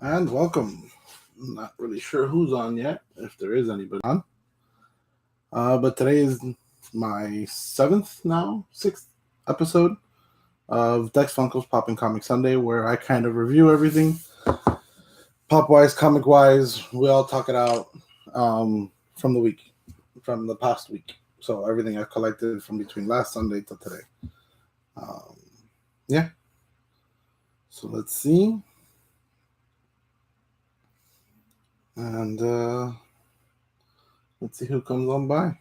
And welcome. I'm not really sure who's on yet, if there is anybody on. But today is my sixth episode of DexFunko's Pop and Comics Sunday, where I kind of review everything, pop-wise, comic-wise. We all talk it out from the past week. So everything I've collected from between last Sunday to today. Yeah. So let's see. And let's see who comes on by.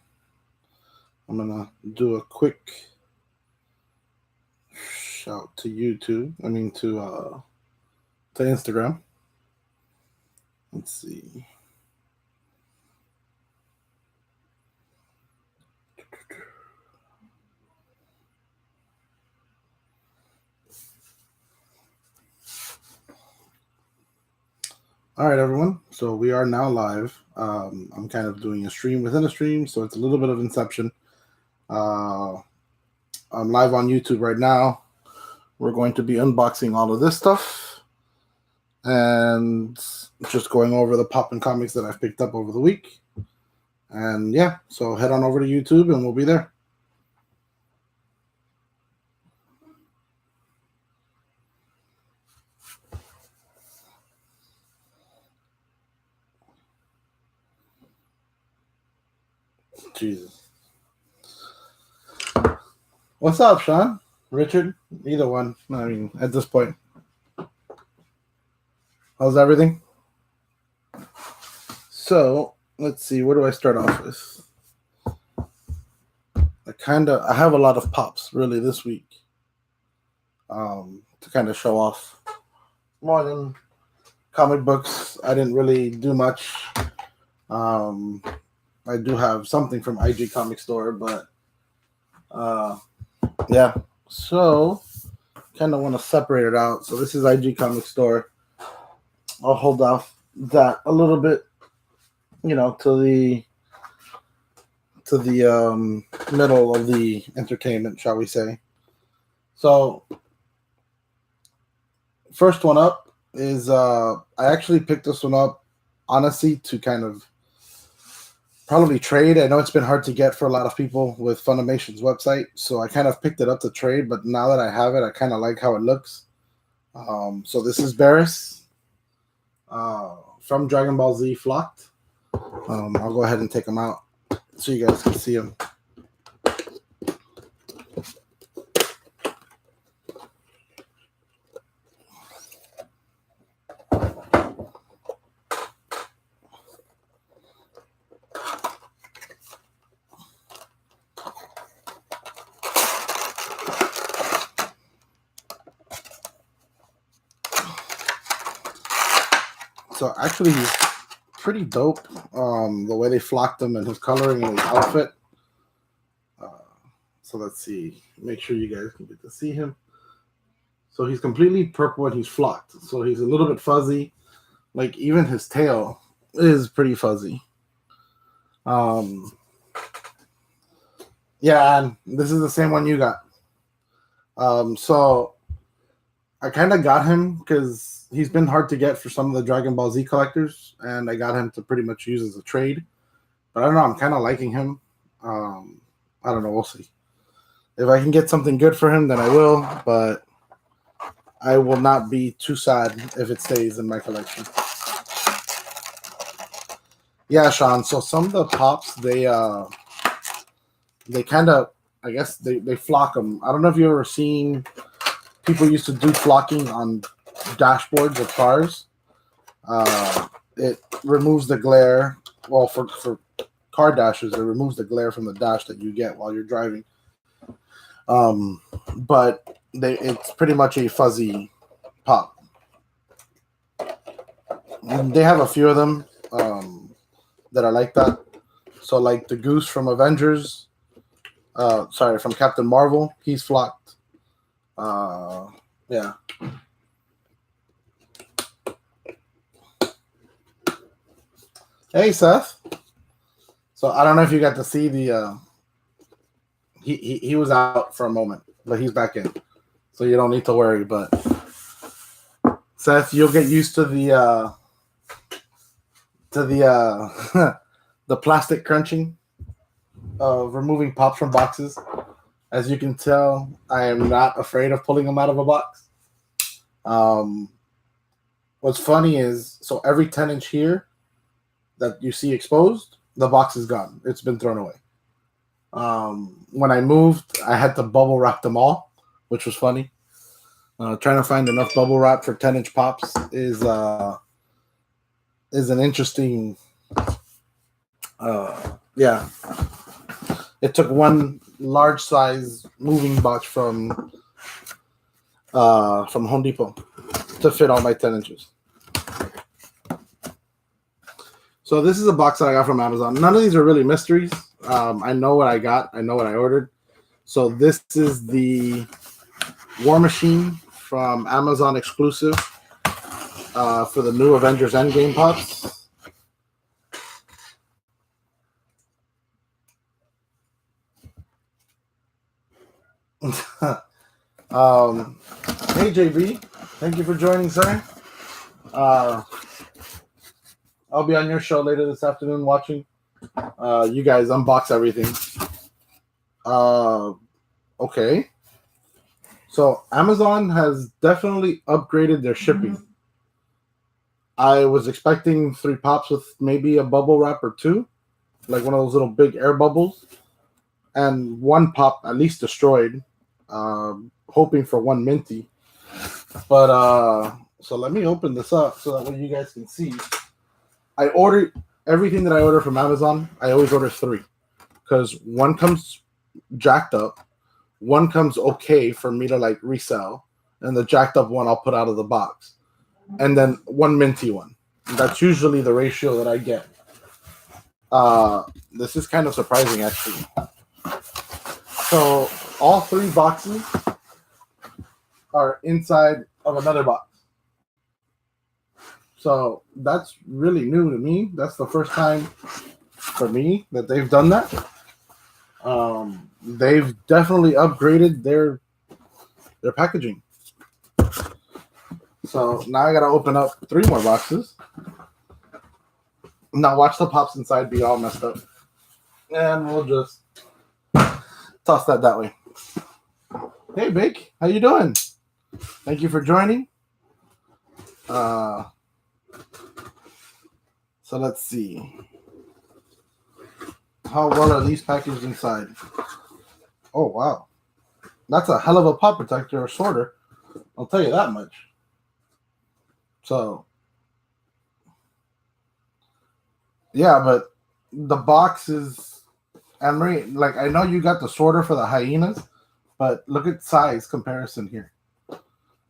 I'm going to do a quick shout to YouTube. To Instagram. Let's see. All right, everyone. So we are now live. I'm kind of doing a stream within a stream, so it's a little bit of Inception. I'm live on YouTube right now. We're going to be unboxing all of this stuff and just going over the pop and comics that I've picked up over the week. And yeah, so head on over to YouTube and we'll be there. Jesus. What's up, Sean? Richard? Either one. I mean, at this point. How's everything? So, let's see. Where do I start off with? I have a lot of pops, really, this week. To kind of show off more than comic books. I didn't really do much. I do have something from IG Comic Store, but yeah. So, kind of want to separate it out. So this is IG Comic Store. I'll hold off that a little bit, to the middle of the entertainment, shall we say. So, first one up is I actually picked this one up, honestly, to kind of probably trade. I know it's been hard to get for a lot of people with Funimation's website, so I kind of picked it up to trade, but now that I have it, I kind of like how it looks. So this is Barris from Dragon Ball Z Flocked. I'll go ahead and take him out so you guys can see him. So actually, he's pretty dope. The way they flocked him and his coloring and his outfit. So let's see. Make sure you guys can get to see him. So he's completely purple and he's flocked. So he's a little bit fuzzy. Like even his tail is pretty fuzzy. Yeah, and this is the same one you got. So I kind of got him because he's been hard to get for some of the Dragon Ball Z collectors, and I got him to pretty much use as a trade. But I don't know, I'm kind of liking him. I don't know, we'll see. If I can get something good for him, then I will, but I will not be too sad if it stays in my collection. Yeah, Sean, so some of the pops, they kind of, I guess, they flock them. I don't know if you've ever seen people used to do flocking on dashboards of cars. It removes the glare. Well, for car dashes, it removes the glare from the dash that you get while you're driving. But it's pretty much a fuzzy pop. And they have a few of them that are like that. So like the Goose from Avengers, from Captain Marvel, he's flocked. Yeah. Hey, Seth. So I don't know if you got to see the. He was out for a moment, but he's back in, so you don't need to worry. But Seth, you'll get used to the the plastic crunching of removing pops from boxes. As you can tell, I am not afraid of pulling them out of a box. What's funny is, so every 10-inch here that you see exposed, the box is gone. It's been thrown away. When I moved, I had to bubble wrap them all, which was funny. Trying to find enough bubble wrap for 10-inch pops is an interesting. Yeah, it took one large size moving box from Home Depot to fit all my 10 inches. So this is a box that I got from Amazon. None of these are really mysteries. I know what I got. I know what I ordered. So this is the War Machine from Amazon exclusive for the new Avengers Endgame pops. Hey JB, thank you for joining, sir. I'll be on your show later this afternoon watching you guys unbox everything. Okay. So Amazon has definitely upgraded their shipping. I was expecting 3 pops with maybe a bubble wrap or 2, like one of those little big air bubbles, and 1 pop at least destroyed. Hoping for 1 minty. But so let me open this up so that way you guys can see. I ordered everything that I order from Amazon. I always order 3 because 1 comes jacked up, 1 comes okay for me to like resell, and the jacked up one I'll put out of the box, and then 1 minty one. That's usually the ratio that I get. This is kind of surprising actually. So all 3 boxes are inside of another box. So that's really new to me. That's the first time for me that they've done that. They've definitely upgraded their packaging. So now I gotta open up 3 more boxes. Now watch the pops inside be all messed up. And we'll just toss that way. Hey, Bake, how you doing? Thank you for joining. So let's see. How well are these packaged inside? Oh, wow. That's a hell of a pop protector or sorter. I'll tell you that much. So, yeah, but the box is... Anne-Marie, like, I know you got the sorter for the hyenas, but look at size comparison here.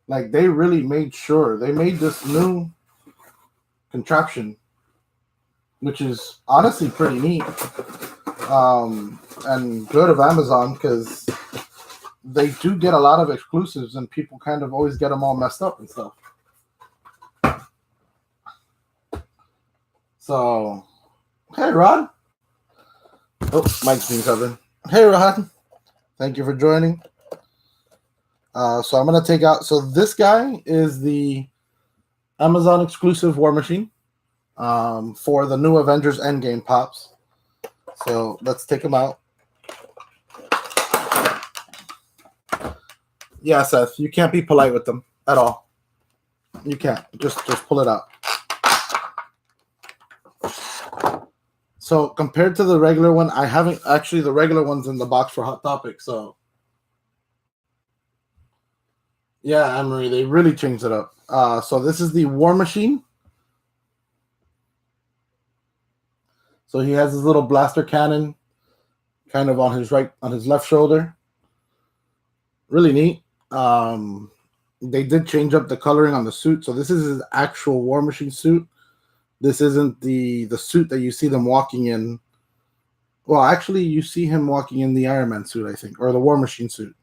Like, they really made sure. They made this new contraption, which is honestly pretty neat. And good of Amazon, because they do get a lot of exclusives, and people kind of always get them all messed up and stuff. So, hey, Rod. Oh, Mike's being covered. Hey, Rod. Thank you for joining. So I'm going to take out... So this guy is the Amazon exclusive War Machine for the new Avengers Endgame pops. So let's take him out. Yeah, Seth, you can't be polite with them at all. You can't. Just pull it out. So compared to the regular one, I haven't... Actually, the regular one's in the box for Hot Topic, so... Yeah, Anne-Marie, they really changed it up. So this is the War Machine. So he has his little blaster cannon kind of on his left shoulder. Really neat. They did change up the coloring on the suit. So this is his actual War Machine suit. This isn't the suit that you see them walking in. Well, actually, you see him walking in the Iron Man suit, I think, or the War Machine suit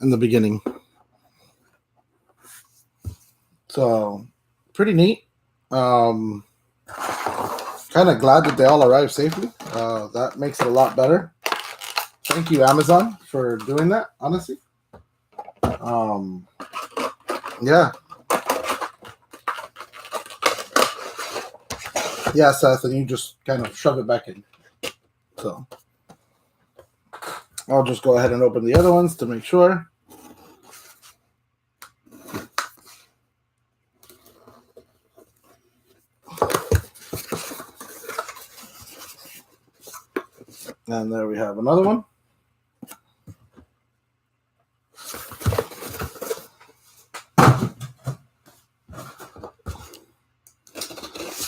in the beginning. So, pretty neat. Kind of glad that they all arrived safely. That makes it a lot better. Thank you, Amazon, for doing that, honestly. Yeah. Yeah, Seth, and you just kind of shove it back in. So I'll just go ahead and open the other ones to make sure. And there we have another one.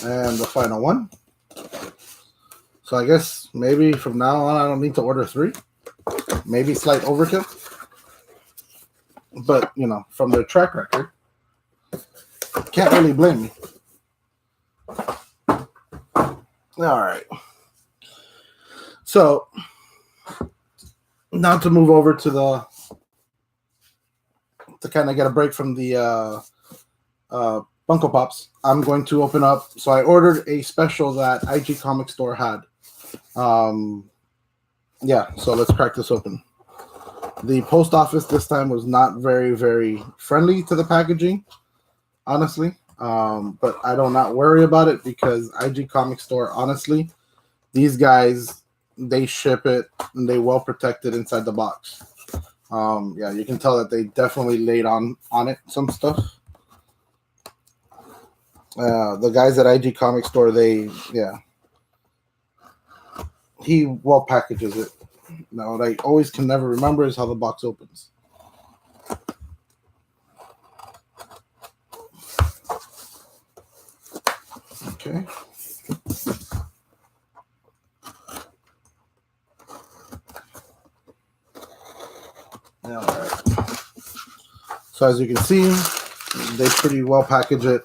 And the final one. So I guess maybe from now on I don't need to order 3. Maybe slight overkill. But, you know, from their track record, can't really blame me. All right. So now to move over to kind of get a break from the Funko Pops, I'm going to open up. So I ordered a special that IG Comic Store had. Yeah, so let's crack this open. The post office this time was not very, very friendly to the packaging, honestly. But I do not worry about it because IG Comic Store, honestly, these guys, they ship it and they well protected inside the box. Yeah, you can tell that they definitely laid on it some stuff. The guys at IG Comic Store, he well packages it. Now, what I always can never remember is how the box opens. Okay. All right. So as you can see, they pretty well package it.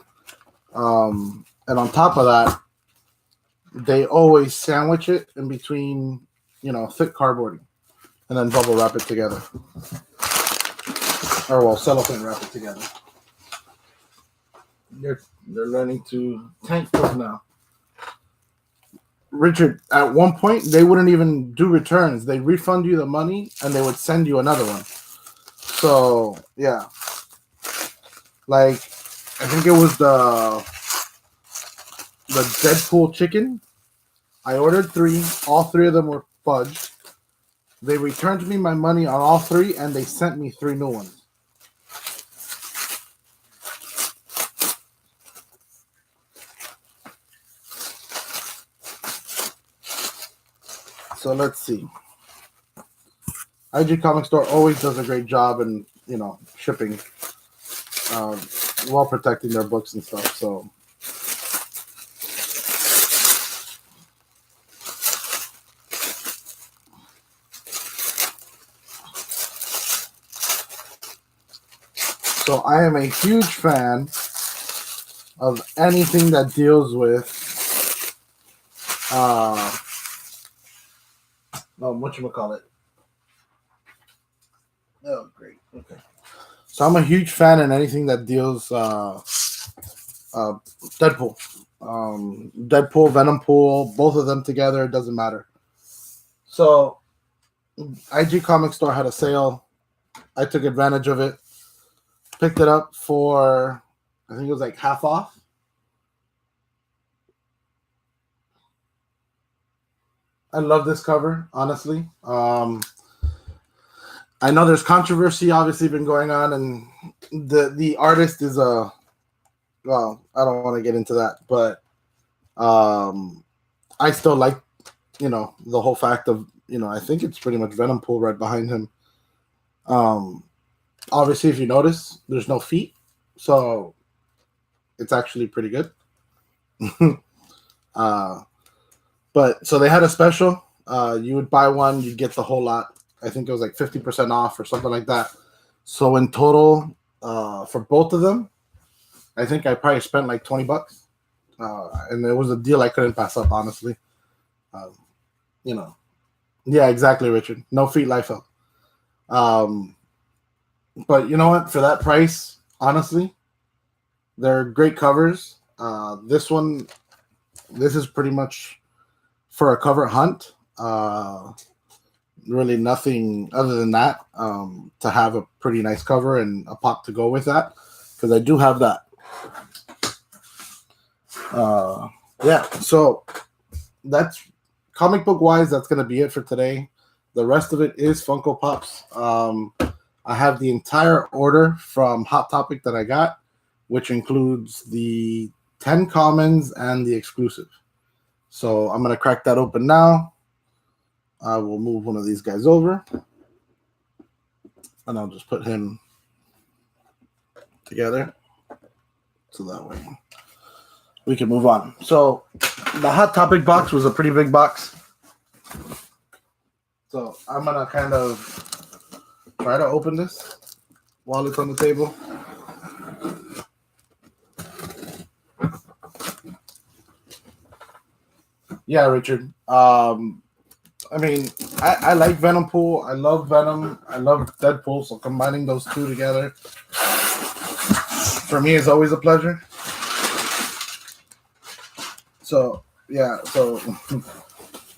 And on top of that, they always sandwich it in between, you know, thick cardboarding and then bubble wrap it together. Or, well, cellophane wrap it together. They're learning to tank those now. Richard, at one point, they wouldn't even do returns. They refund you the money and they would send you another one. So, yeah. Like, I think it was the Deadpool chicken. I ordered 3. All 3 of them were fudged. They returned me my money on all 3, and they sent me 3 new ones. So let's see. IG Comic Store always does a great job in, you know, shipping, while protecting their books and stuff. So. So I am a huge fan of anything that deals with whatchamacallit. Oh, great. Okay. So I'm a huge fan in anything that deals Deadpool. Deadpool, Venompool, both of them together, it doesn't matter. So IG Comic Store had a sale. I took advantage of it. Picked it up for, I think it was like half off. I love this cover, honestly. I know there's controversy obviously been going on, and the artist is well, I don't want to get into that, but I still like, you know, the whole fact of, you know, I think it's pretty much Venompool right behind him. Obviously, if you notice, there's no feet, so it's actually pretty good. But so they had a special. You would buy one, you'd get the whole lot. I think it was like 50% off or something like that. So in total, for both of them, I think I probably spent like $20. And it was a deal I couldn't pass up, honestly. You know, yeah, exactly, Richard. No feet, life up. But you know what? For that price, honestly, they're great covers. This is pretty much for a cover hunt. Really nothing other than that, to have a pretty nice cover and a pop to go with that, because I do have that. yeah, so that's comic book wise. That's gonna be it for today. The rest of it is Funko Pops. I have the entire order from Hot Topic that I got, which includes the 10 commons and the exclusive. So I'm gonna crack that open now. I will move one of these guys over, and I'll just put him together so that way we can move on. So the Hot Topic box was a pretty big box. So I'm going to kind of try to open this while it's on the table. Yeah, Richard. I mean, I like Venom Pool. I love Venom. I love Deadpool. So combining those two together, for me, is always a pleasure. So, yeah. So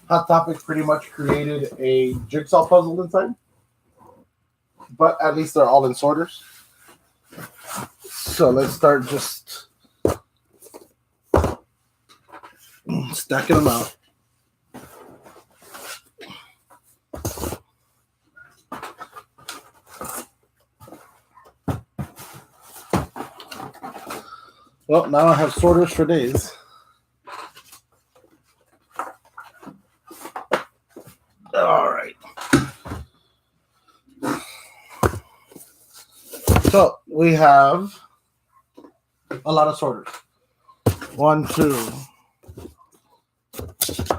Hot Topic pretty much created a jigsaw puzzle inside. But at least they're all in sorters. So let's start just stacking them out. Well, now I have sorters for days. All right. So we have a lot of sorters. 1, 2,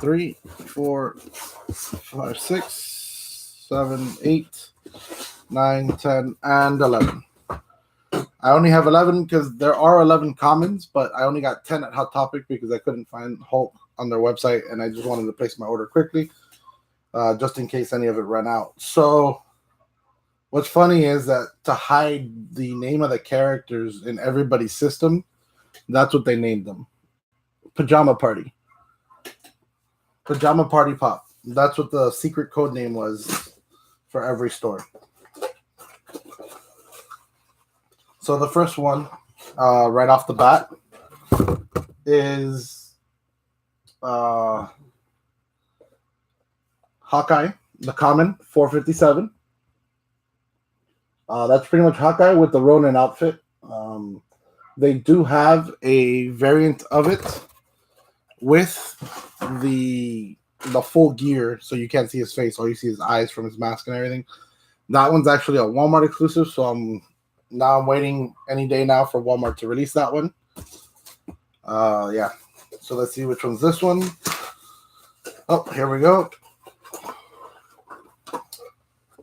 3, 4, 5, 6, 7, 8, 9, 10, and 11. I only have 11 because there are 11 commons, but I only got 10 at Hot Topic because I couldn't find Hulk on their website, and I just wanted to place my order quickly, just in case any of it ran out. So what's funny is that to hide the name of the characters in everybody's system, that's what they named them. Pajama Party. Pajama Party Pop. That's what the secret code name was for every store. So the first one, right off the bat, is Hawkeye, the common, 457. That's pretty much Hawkeye with the Ronin outfit. They do have a variant of it with the full gear, so you can't see his face. All you see is eyes from his mask and everything. That one's actually a Walmart exclusive, so I'm waiting any day now for Walmart to release that one. Yeah. So let's see which one's this one. Oh, here we go.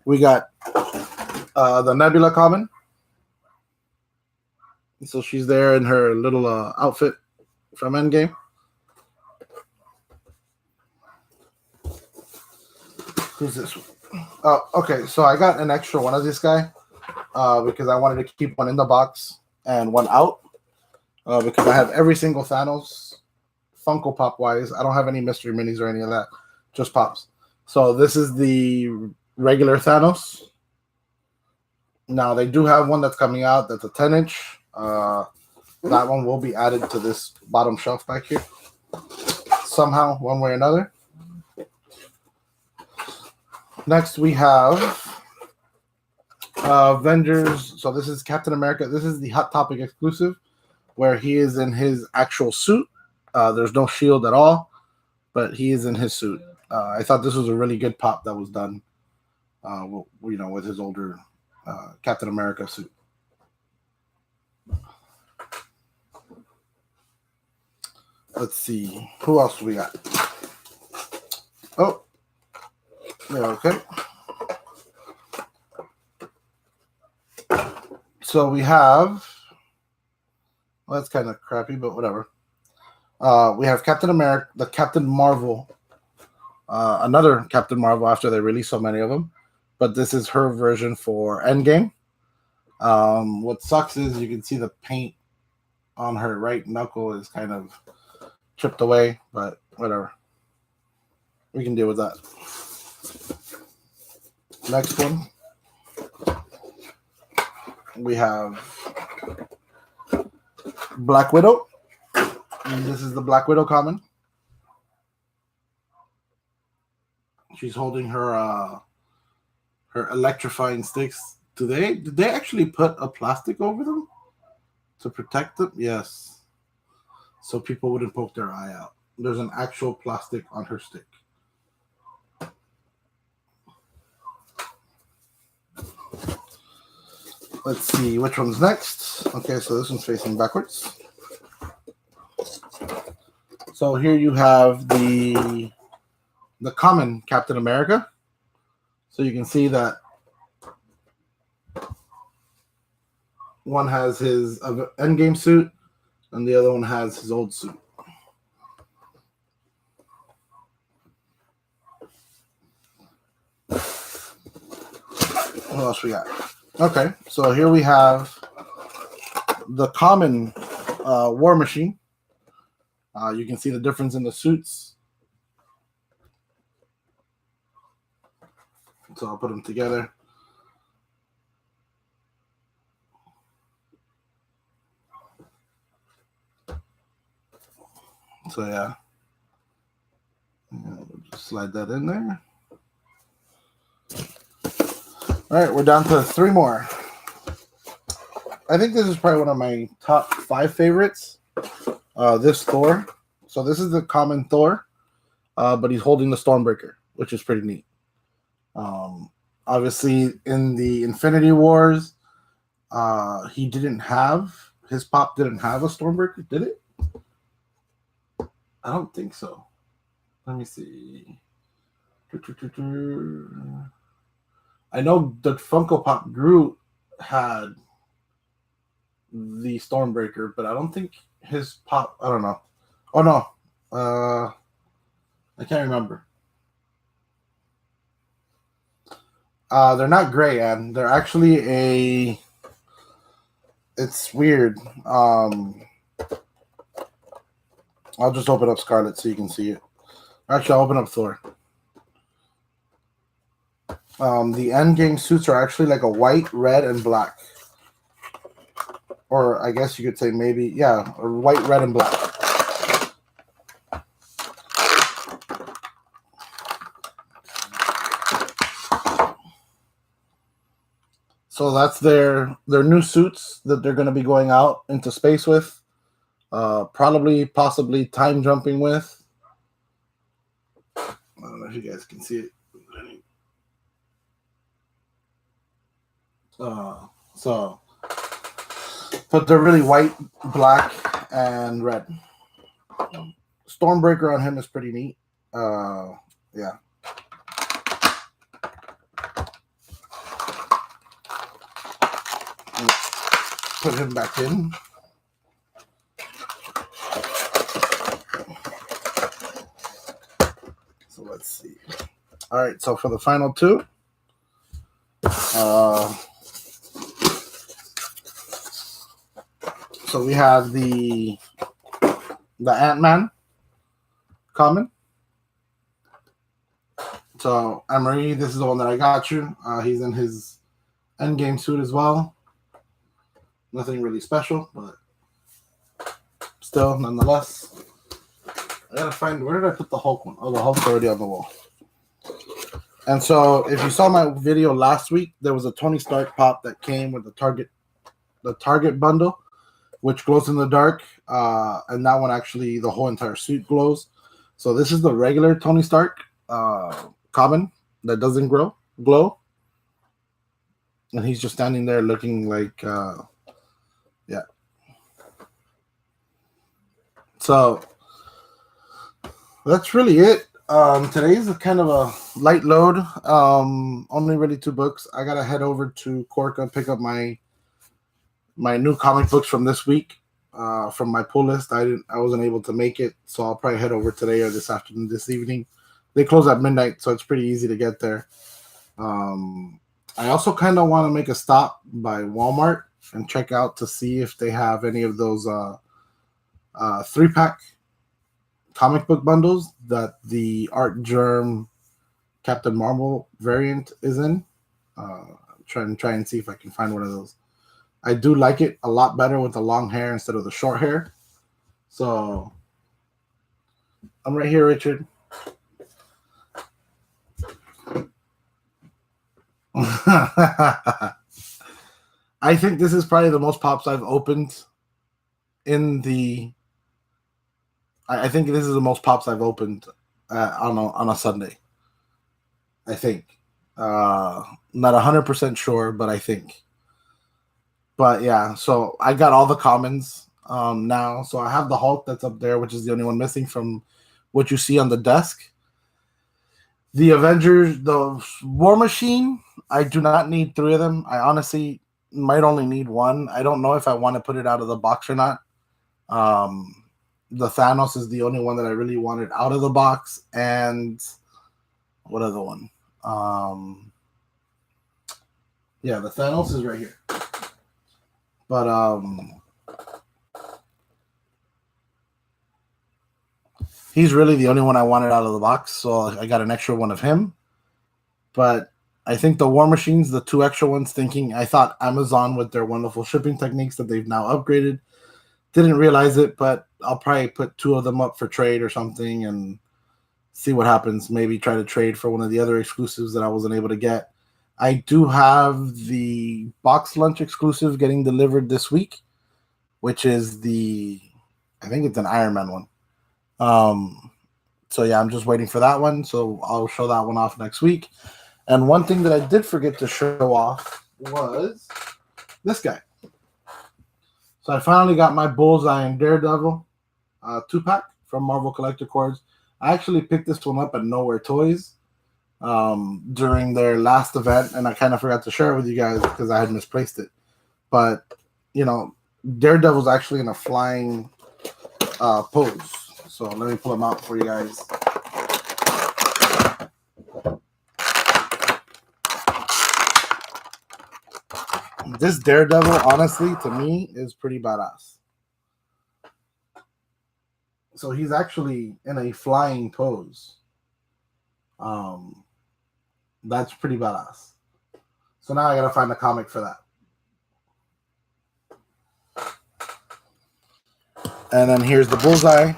We got the Nebula common. So she's there in her little outfit from Endgame. Who's this one? Okay, so I got an extra one of this guy because I wanted to keep one in the box and one out because I have every single Thanos Funko Pop wise. I don't have any mystery minis or any of that, just pops. So this is the regular Thanos. Now they do have one that's coming out that's a 10-inch. That one will be added to this bottom shelf back here somehow, one way or another. Next we have Avengers. So this is Captain America. This is the Hot Topic exclusive where he is in his actual suit. There's no shield at all, but he is in his suit. I thought this was a really good pop that was done, with his older Captain America suit. Let's see. Who else do we got? Oh. Yeah, okay. So we have... Well, that's kind of crappy, but whatever. We have Captain America, the Captain Marvel. Another Captain Marvel after they released so many of them. But this is her version for Endgame. What sucks is you can see the paint on her right knuckle is kind of chipped away, but whatever. We can deal with that. Next one. We have Black Widow. And this is the Black Widow common. She's holding her her electrifying sticks. Did they actually put a plastic over them to protect them? Yes. So people wouldn't poke their eye out. There's an actual plastic on her stick. Let's see which one's next. Okay, so this one's facing backwards. So here you have the common Captain America. So you can see that one has his Endgame suit and the other one has his old suit. What else we got? Okay, so here we have the common War Machine. You can see the difference in the suits. So I'll put them together. So yeah, we'll just slide that in there. All right, we're down to 3 more. I think this is probably one of my top 5 favorites. This Thor. So this is the common Thor, but he's holding the Stormbreaker, which is pretty neat. Obviously, in the Infinity Wars, his pop didn't have a Stormbreaker, did it? I don't think so. Let me see. I know the Funko Pop Groot had the Stormbreaker, but I don't think his pop. I don't know. Oh no, I can't remember. They're not gray, and they're actually It's weird. I'll just open up Scarlet so you can see it. Actually, I'll open up Thor. The Endgame suits are actually like a white, red, and black. Or I guess you could say maybe, yeah, or white, red, and black. So that's their new suits that they're going to be going out into space with. Possibly time jumping with. I don't know if you guys can see it. But they're really white, black, and red. Stormbreaker on him is pretty neat. Yeah. Put him back in. So let's see. All right, so for the final 2, so we have the Ant-Man common. So Emery, this is the one that I got you. He's in his Endgame suit as well. Nothing really special, but still, nonetheless. I gotta find, where did I put the Hulk one? Oh, the Hulk's already on the wall. And so, if you saw my video last week, there was a Tony Stark pop that came with the Target bundle, which glows in the dark. And that one actually, the whole entire suit glows. So this is the regular Tony Stark common that doesn't glow. And he's just standing there looking like, yeah. So that's really it. Today's a kind of a light load. Only really 2 books. I gotta head over to Cork and pick up my new comic books from this week. From my pull list. I wasn't able to make it, so I'll probably head over today or this afternoon, this evening. They close at midnight, so it's pretty easy to get there. I also kind of want to make a stop by Walmart and check out to see if they have any of those 3-pack comic book bundles that the Art Germ Captain Marvel variant is in. Try and see if I can find one of those. I do like it a lot better with the long hair instead of the short hair. So I'm right here, Richard. I think this is probably the most pops I've opened in the. I think this is the most pops I've opened on a Sunday. I think. Not 100% sure, but I think. But yeah, so I got all the commons now. So I have the Hulk that's up there, which is the only one missing from what you see on the desk. The Avengers, the War Machine, I do not need 3 of them. I honestly might only need 1. I don't know if I want to put it out of the box or not. The Thanos is the only one that I really wanted out of the box. And what other one? Yeah, the Thanos is right here. But he's really the only one I wanted out of the box, so I got an extra one of him. But I think the War Machines, the 2 extra ones, I thought Amazon with their wonderful shipping techniques that they've now upgraded. Didn't realize it, but I'll probably put 2 of them up for trade or something and see what happens. Maybe try to trade for one of the other exclusives that I wasn't able to get. I do have the box lunch exclusive getting delivered this week, which is I think it's an Iron Man one. So yeah, I'm just waiting for that one. So I'll show that one off next week. And one thing that I did forget to show off was this guy. So I finally got my Bullseye and Daredevil 2-pack from Marvel Collector Cords. I actually picked this one up at Nowhere Toys during their last event, and I kind of forgot to share it with you guys because I had misplaced it. But, Daredevil's actually in a flying pose. So let me pull him out for you guys. This Daredevil, honestly, to me, is pretty badass. So he's actually in a flying pose. That's pretty badass. So now I gotta find a comic for that. And then here's the Bullseye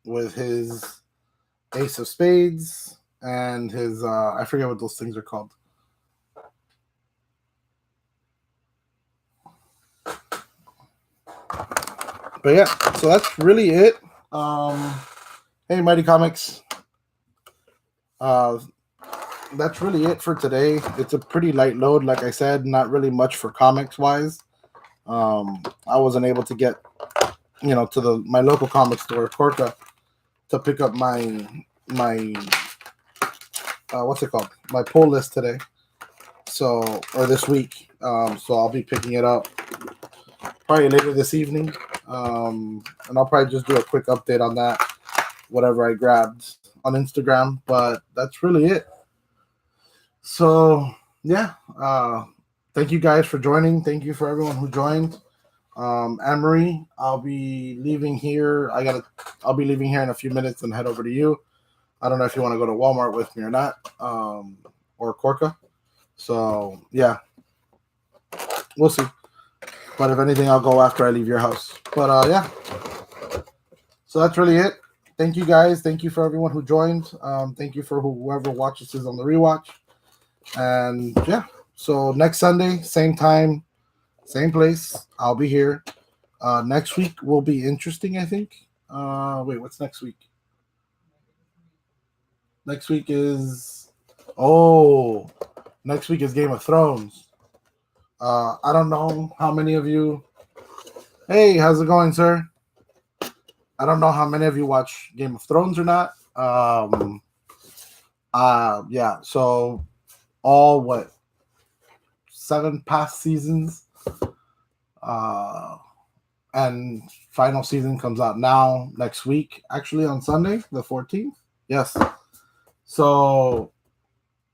with his Ace of Spades and his, I forget what those things are called. But yeah, so that's really it. Hey, Mighty Comics. That's really it for today. It's a pretty light load, like I said, not really much for comics-wise. I wasn't able to get, to my local comic store, Corca, to pick up my what's it called? My pull list today. Or this week. So I'll be picking it up probably later this evening. And I'll probably just do a quick update on that, whatever I grabbed on Instagram. But that's really it. So yeah, thank you guys for joining. Thank you for everyone who joined. Anne-Marie, I'll be leaving here. I'll be leaving here in a few minutes and head over to you. I don't know if you want to go to Walmart with me or not, or Corca. So yeah, we'll see. But if anything, I'll go after I leave your house. But yeah, so that's really it. Thank you guys. Thank you for everyone who joined. Thank you for whoever watches this on the rewatch. And yeah, so next Sunday, same time, same place. I'll be here. Next week will be interesting, I think. Wait, what's next week? Next week is Game of Thrones. I don't know how many of you. Hey, how's it going, sir? I don't know how many of you watch Game of Thrones or not. Yeah. So all 7 past seasons. And final season comes out now next week. Actually, on Sunday, the 14th. Yes. So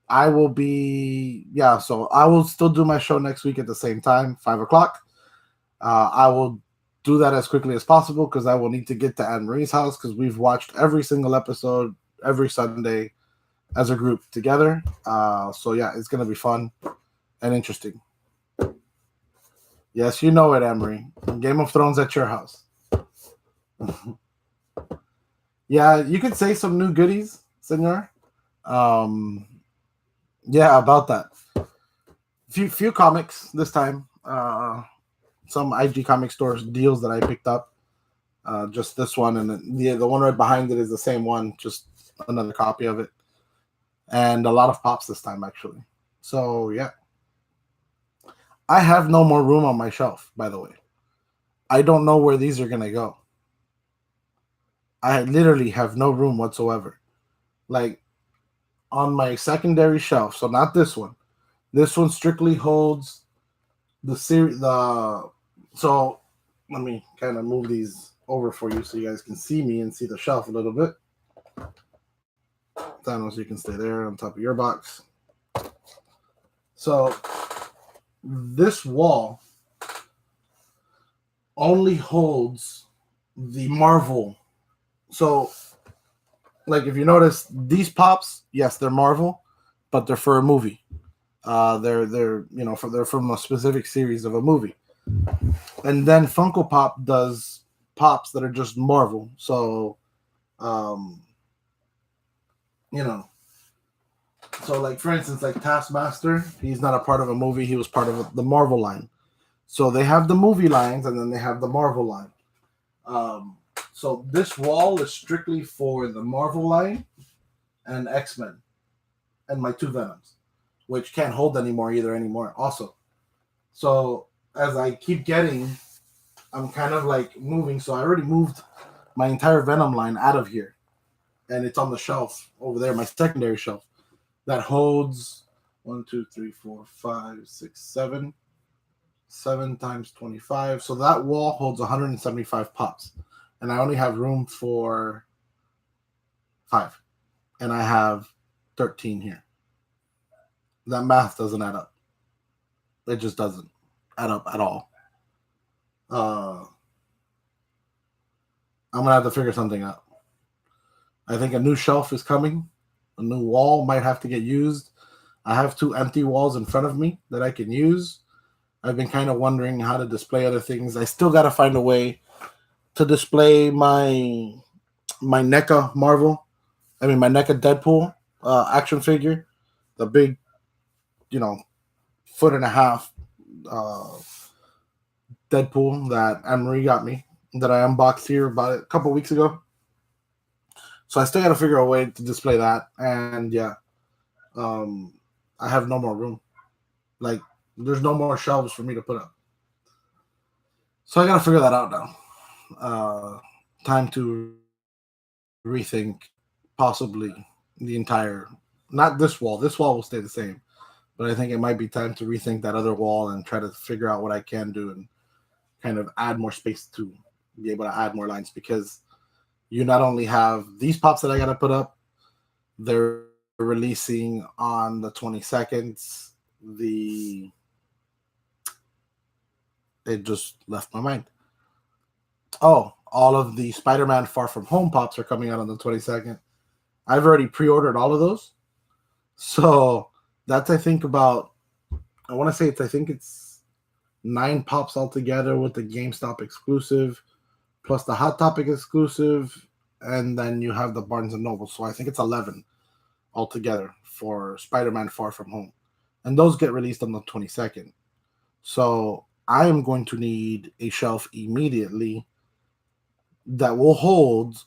I will be, so I will still do my show next week at the same time, 5:00. I will do that as quickly as possible because I will need to get to Anne-Marie's house because we've watched every single episode every Sunday as a group together. So yeah, it's going to be fun and interesting. Yes, you know it, Anne-Marie. Game of Thrones at your house. Yeah, you could say some new goodies, senor. Um, yeah, about that. Few comics this time. Some IG comic stores deals that I picked up. Just this one, and the one right behind it is the same one, just another copy of it, and a lot of pops this time actually. So yeah, I have no more room on my shelf. By the way, I don't know where these are gonna go. I literally have no room whatsoever. Like on my secondary shelf, so not this one. This one strictly holds the series. The so let me kind of move these over for you so you guys can see me and see the shelf a little bit. Thanos, you can stay there on top of your box. So this wall only holds the Marvel. So, like, if you notice, these pops, yes, they're Marvel, but they're for a movie. They're they're from a specific series of a movie. And then Funko Pop does pops that are just Marvel. So, um, you know, so like for instance, like Taskmaster, he's not a part of a movie. He was part of the Marvel line. So they have the movie lines, and then they have the Marvel line. Um, so this wall is strictly for the Marvel line and X-Men and my two Venoms, which can't hold anymore either anymore. Also, so as I keep getting, I'm kind of like moving. So I already moved my entire Venom line out of here, and it's on the shelf over there, my secondary shelf that holds 1, 2, 3, 4, 5, 6, 7. 7 times 25. So that wall holds 175 pops. And I only have room for 5. And I have 13 here. That math doesn't add up. It just doesn't add up at all. I'm going to have to figure something out. I think a new shelf is coming. A new wall might have to get used. I have 2 empty walls in front of me that I can use. I've been kind of wondering how to display other things. I still got to find a way to display my NECA Marvel. I mean, my NECA Deadpool action figure. The big, 1.5 foot Deadpool that Anne-Marie got me, that I unboxed here about a couple weeks ago. So I still got to figure a way to display that. And yeah, I have no more room. Like, there's no more shelves for me to put up. So I got to figure that out now. Time to rethink possibly the entire, not this wall. This wall will stay the same. But I think it might be time to rethink that other wall and try to figure out what I can do and kind of add more space to be able to add more lines, because you not only have these pops that I got to put up, they're releasing on the 22nd. It just left my mind. Oh, all of the Spider-Man Far From Home pops are coming out on the 22nd. I've already pre-ordered all of those. So that's, I think it's 9 pops altogether with the GameStop exclusive, plus the Hot Topic exclusive, and then you have the Barnes & Noble. So I think it's 11 altogether for Spider-Man Far From Home. And those get released on the 22nd. So I am going to need a shelf immediately that will hold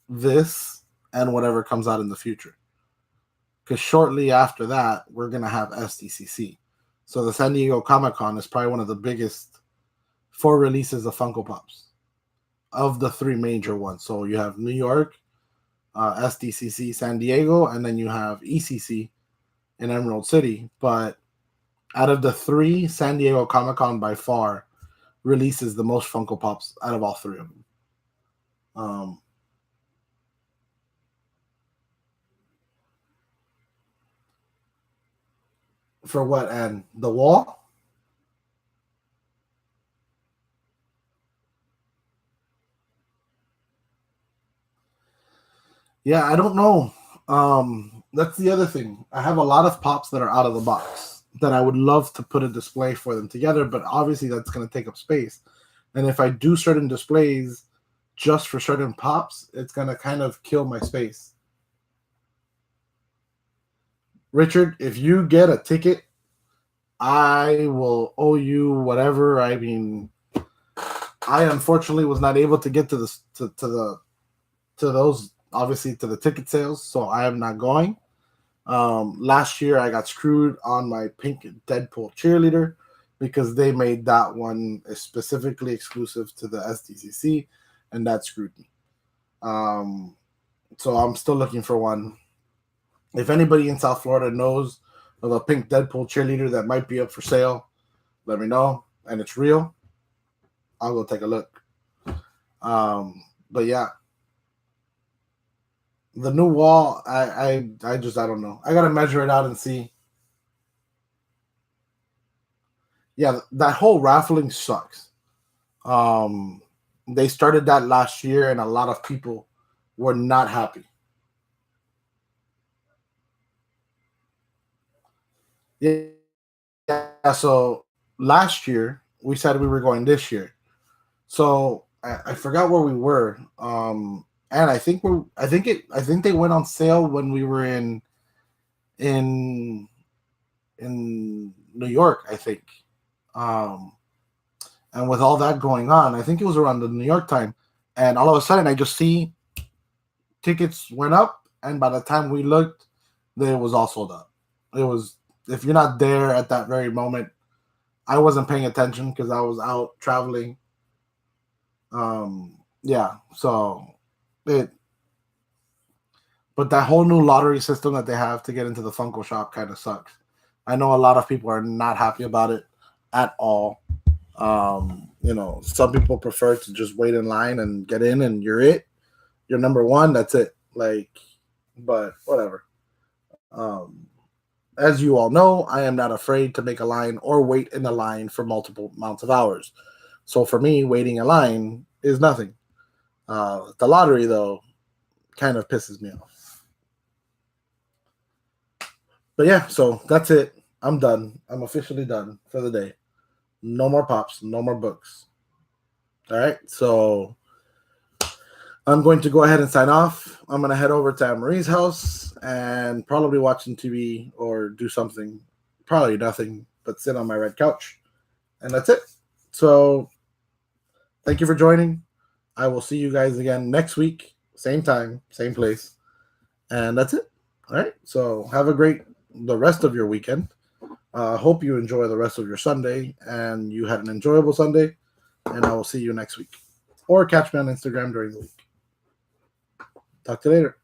this and whatever comes out in the future. Because shortly after that, we're going to have SDCC. So the San Diego Comic-Con is probably one of the biggest 4 releases of Funko Pops of the 3 major ones. So you have New York, SDCC, San Diego, and then you have ECC in Emerald City. But out of the 3, San Diego Comic-Con by far releases the most Funko Pops out of all 3 of them. For what? And the wall? Yeah, I don't know. That's the other thing. I have a lot of pops that are out of the box that I would love to put a display for them together, but obviously that's going to take up space. And if I do certain displays just for certain pops, it's going to kind of kill my space. Richard, if you get a ticket, I will owe you whatever. I mean, I unfortunately was not able to get to those, obviously, to the ticket sales, so I am not going. Last year I got screwed on my pink Deadpool cheerleader because they made that one specifically exclusive to the SDCC, and that screwed me. So I'm still looking for one. If anybody in South Florida knows of a pink Deadpool cheerleader that might be up for sale, let me know. And it's real, I'll go take a look. But yeah, the new wall, I don't know. I gotta measure it out and see. Yeah, that whole raffling sucks. They started that last year, and a lot of people were not happy. Yeah, so last year we said we were going this year. So I forgot where we were. And I think they went on sale when we were in New York, I think. And with all that going on, I think it was around the New York time. And all of a sudden I just see tickets went up, and by the time we looked, it was all sold out. It was, if you're not there at that very moment, I wasn't paying attention because I was out traveling. Yeah, so but that whole new lottery system that they have to get into the Funko shop kind of sucks. I know a lot of people are not happy about it at all. Some people prefer to just wait in line and get in, and you're number one. That's it. But whatever. As you all know, I am not afraid to make a line or wait in a line for multiple amounts of hours. So for me, waiting in line is nothing. The lottery, though, kind of pisses me off. But yeah, so that's it. I'm done. I'm officially done for the day. No more pops, no more books. All right, so I'm going to go ahead and sign off. I'm going to head over to Anne Marie's house and probably watch some TV or do something. Probably nothing, but sit on my red couch. And that's it. So thank you for joining. I will see you guys again next week. Same time, same place. And that's it. All right. So have the rest of your weekend. Hope you enjoy the rest of your Sunday and you had an enjoyable Sunday. And I will see you next week. Or catch me on Instagram during the week. Talk to you later.